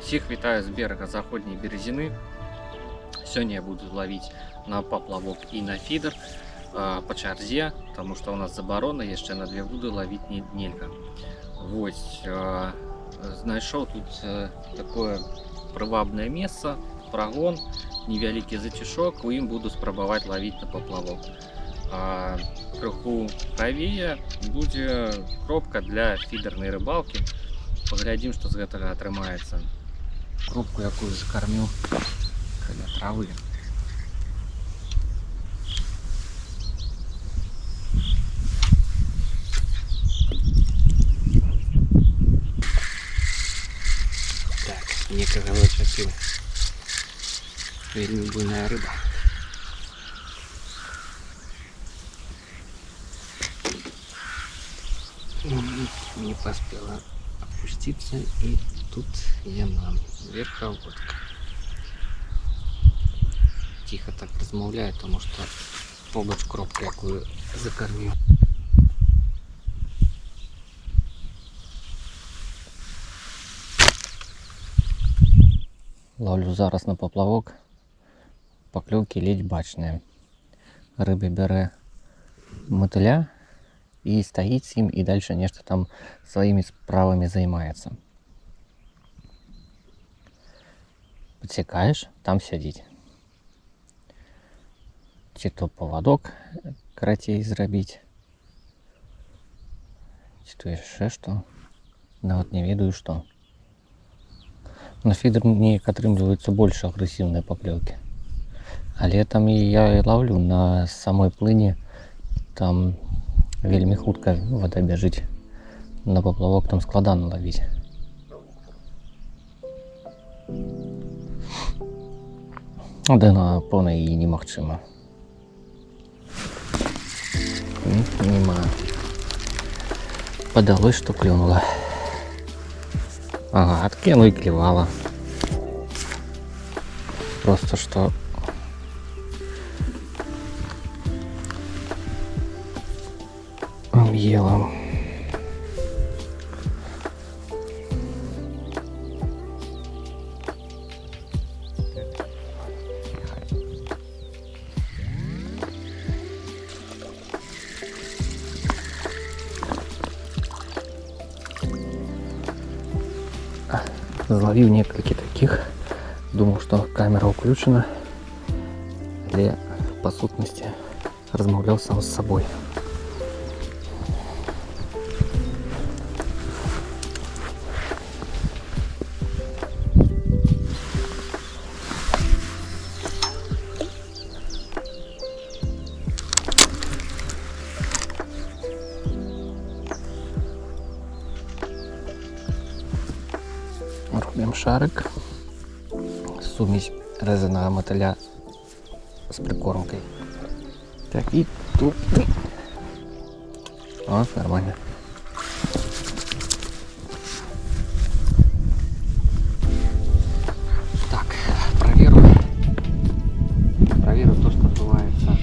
Всех вітаю з берега заходней Березины. Сегодня я буду ловить на поплавок и на фидер по чарзе, потому что у нас заборона, еще на две вуды ловить нельзя. Вот, знайшов тут такое привабное место, прогон, невеликий затишок, у ім буду спробовать ловить на поплавок. Крыху правее будет кропка для фидерной рыбалки. Поглядим, что с этого атрымаецца. Кропку якую закормил каля травы. Так, некага зачапил. Вельми буйная рыба. Не поспела опуститься, и тут яна, верховодка. Тихо так размовляю, потому что побач кропку якую закормил. Ловлю зараз на поплавок, поклевки ледь бачные. Рыба бере мотыля и стоит с ним, и дальше нечто там своими справами займается. Подсекаешь, там сядить. Чи то поводок карацей зрабіць, чи то яшчэ што, нават не ведаю што. На фидер неяк атрымліваюцца больш агрэсіўныя паклёўкі. Але там і я і ловлю на самой плыні, там вельмі хутка вода бяжыць. На поплавок там складана ловіць. Да напэўна і немагчыма. Нема. Падалось, што клюнула. Ага, откинула и клевала. Просто что ела. Зловил несколько таких. Думал, что камера включена. Але по сутности размовлял сам с собой. Робим шарик, сумесь резаного мотиля с прикормкой. Так, и тут. О, нормально. Так, проверю то, что отбывается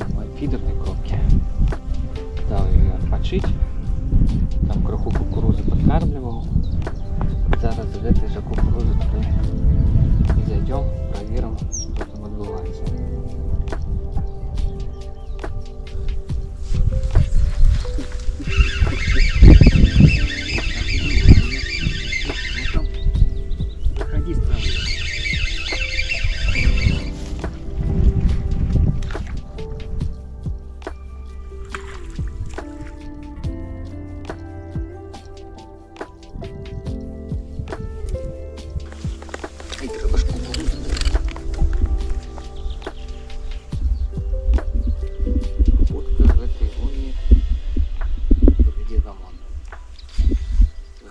в моей фидерной коробке. Дал ее отпочить. Там кроху кукурузы подкармливал. Зараз в этой же кукурузы туда и зайдем, проверим, что там отбывается. Выходи с травы.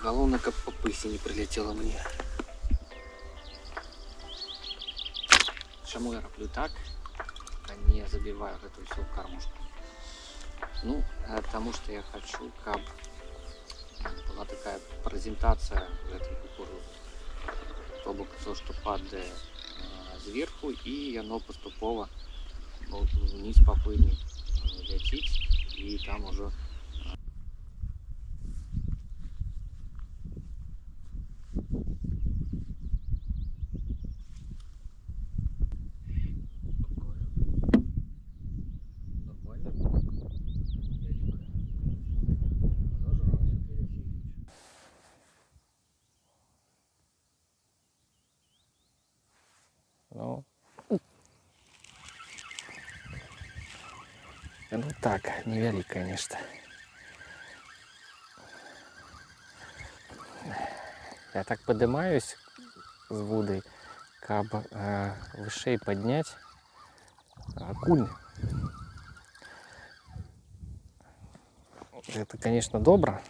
Головно, как по пыси не прилетело мне. Чаму я раблю так, а не забиваю это все в кормушку? Ну, потому что я хочу, как была такая презентация этой кукурузы. То бок то, что падает сверху, и оно поступово вниз по пыли летит, и там уже Ну так, невелик, конечно. Я так поднимаюсь с воды, как выше поднять окунь. Это, конечно, добро,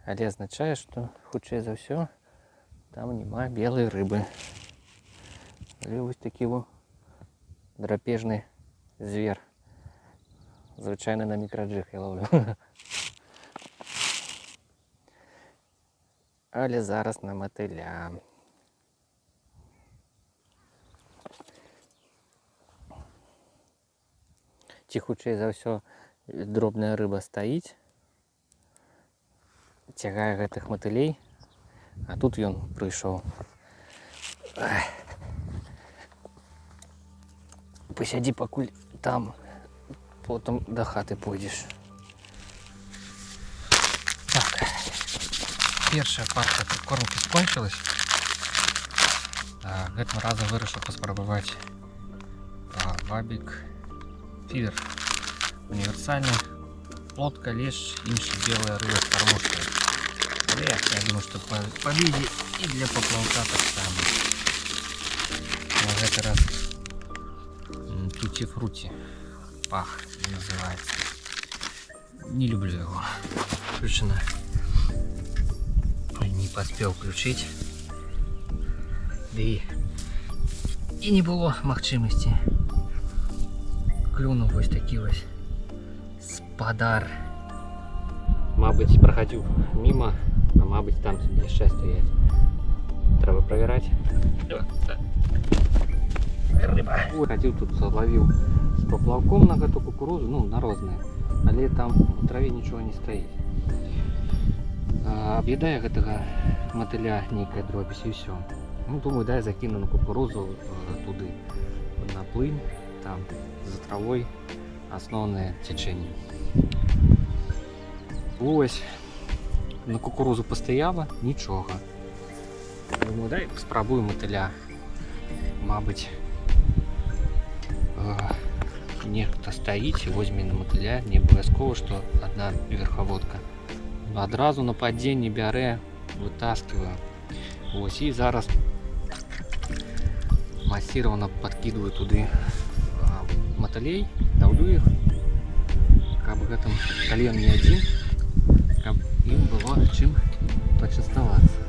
але означает, что хутчэй за все там нема белой рыбы. Але вот такий вот драпежный зверь. Звичайно, на мікроджиг я ловлю. Але зараз на мотиля. Ці хутчэй за ўсё дробная рыба стаіць, цягае гэтых матылей, а тут ён прыйшоў. Посядзі пакуль там, потом до хаты пойдзеш. Так, першая партия кормки скончилась. Гэтым разам вырашыў паспрабаваць вабік фидер універсальны, плотка, лещ, іншая белая рыба з кормушкой. Але я думаю, что подойдет и для поплавка так само. На гэты раз тути-фрути пах называется. Не люблю его. Включено. Не поспел включить. Да и не было магчимости. Клюнув ось такі ось спадар. Мабуть, проходил мимо, а мабуть там ще стоять. Треба проверять. Рыба. Ходил тут, ловил с поплавком на эту кукурузу, ну, на розные. Але там в траве ничего не стоит. Объедая этого мотыля некая дробь, и все. Ну, думаю, да, я закину на кукурузу туды, на плынь, там за травой основное течение. Ось, на кукурузу постояла, нічого. Думаю, дай спробую мотиля. Мабуть, нехто стоїть і возьме на мотиля, не обов'язково, що одна верховодка. Одразу на падінні бере, витаскиваю. Ось, і зараз массированно подкидываю туди мотилей, давлю їх, как бы гэтым кален не один, как им было чим почастоваться.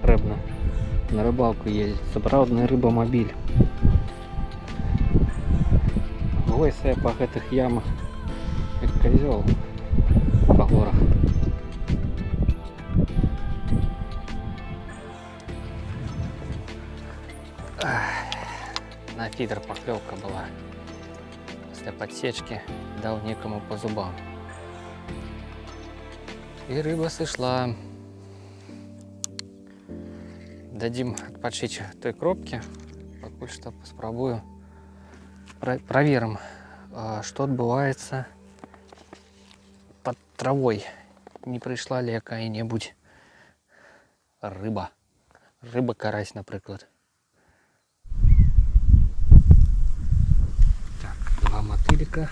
Рыбно на рыбалку ездить, сапраўдны рыбамобиль. Ось я по гэтых ямах как козел по горах. На фидер поклевка была. После подсечки дал некому по зубам. И рыба сошла. Дадим отпочить той кропки. Пока что попробую. Проверим, что отбывается под травой. Не пришла ли какая-нибудь рыба. Рыба-карась, например. Так, два мотылика.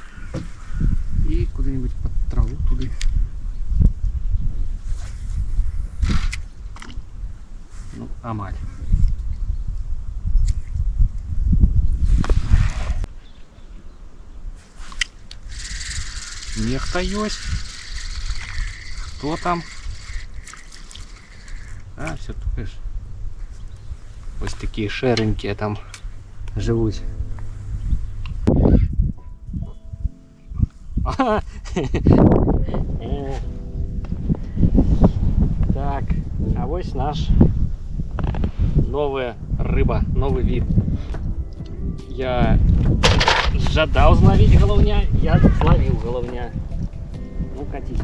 И куда-нибудь под траву туда. Ну, амаль. Нехта ёсць. Хто там? А, все таки ж. Ось такі шеренькі там живуть. Так, а ось наш новая рыба, новый вид. Я жадал зловить головня, я словил головня. Ну, катись.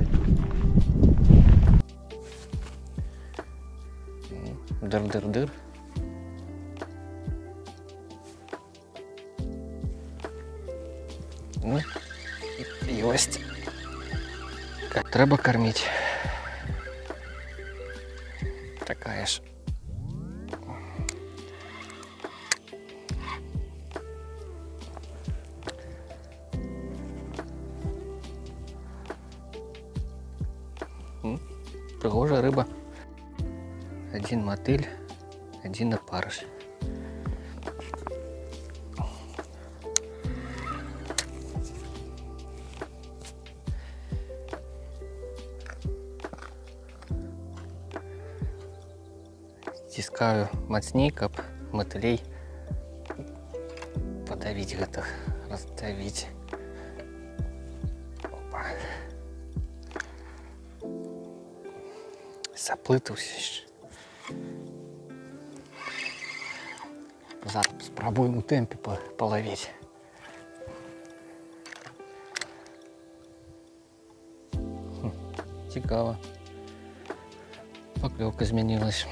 Дыр-дыр-дыр. Ну, ёсть. Как треба кормить. Такая ж. Пригожая рыба. Один мотыль, один опарыш. Стискаю мацней, каб мотылей подавить гэтых, раздавить. Опа. Заплытаўся. Зараз спробуем у темпе половить. Цікаво. Поклевка змянилась.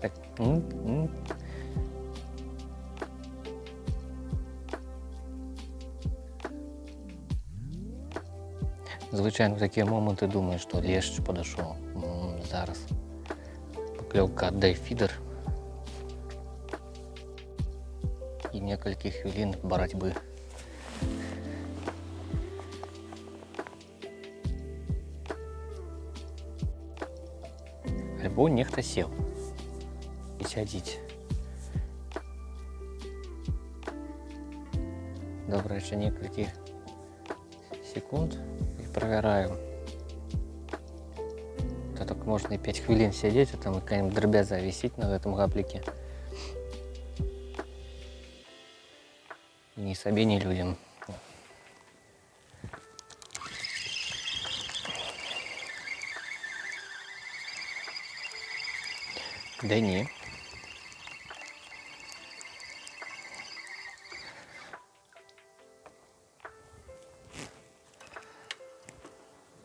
Так. Звичайно, в такие моменты думаешь, что лещ подошел. Зараз. Поклевка отдай фидер. И несколько хвилин боротьбы. Альбо нехта сел и сядзіць. Добра, еще несколько секунд и проверяю. То так можно и 5 хвилин сидеть, а там какая-нибудь дробяза висеть на этом гаплике. Ни себе, ни людям. Да не.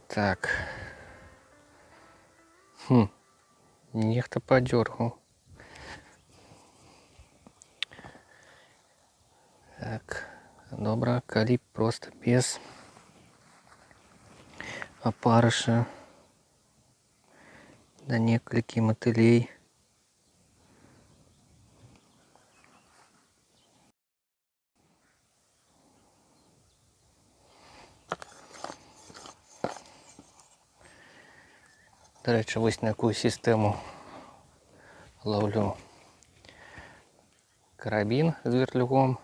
Так. Нехто подергал. Так, добра, калі просто без опарыша. Да некалькі мотылей. До речі, ось на яку систему ловлю. Карабін з вертлюгом,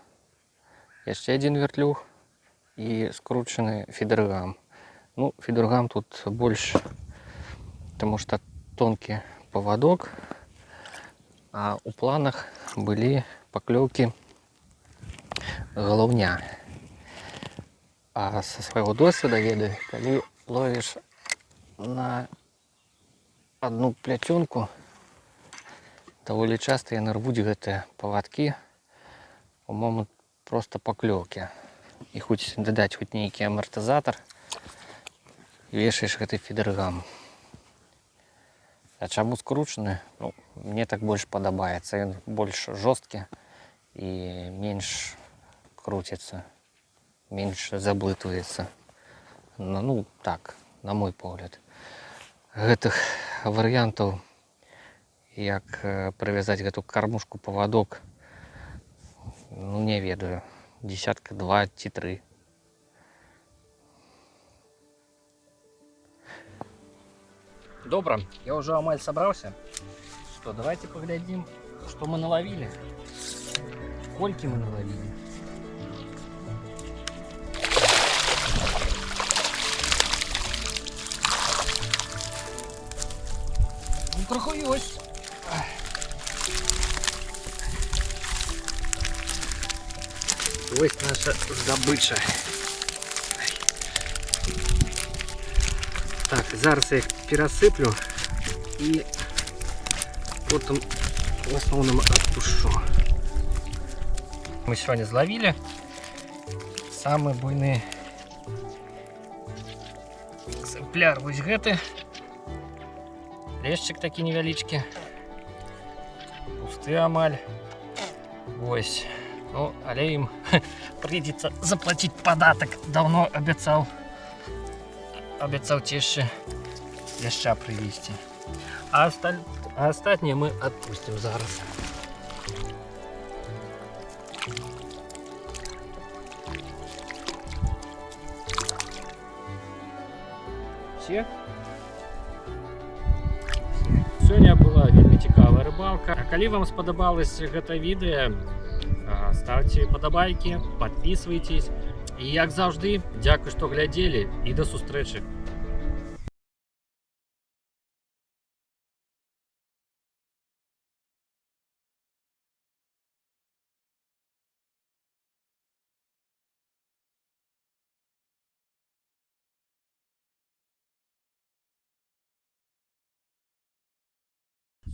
ще один вертлюг і скручений фідергам. Ну, фідергам тут больше, потому что тонкий поводок, а у планах были поклевки головня. А со своего досвіду ведаю, коли ловишь на одну плетенку, довольно часто яны рвуць гэтыя павадкі у момант просто поклёўкі. І хоць дадаць хоць нейкі амартызатар, вешаеш гэты фідергам. А чаму скручаны? Ну, мне так больш падабаецца. Ён больш жорсткі і менш круціцца, менш заблытваецца. Ну так, на мой погляд. Гэтых варыянтаў, як прывязаць гэту кармушку павадок, ну не ведаю, десятка 2 ці 3. Добра, я уже амаль собрался. Что, давайте поглядим, что мы наловили. Сколько мы наловили. ось. Ось наша здобича. Так, зараз я їх пересиплю і потім в основному відпущу. Ми сьогодні зловили самий буйний екземпляр. Ось гэты. Лещик такий невеличкий. Пусты амаль. Ось. Ну, але им придется заплатить податок. Давно обещал тише леща привезти. А остальные мы отпустим зараз. Все? Сёння была вельмі цікавая рыбалка. А калі вам спадабалось гэта відэо, ставьте подобайки, подписывайтесь. И як завжди, дякую, что глядели, и до сустрэчы.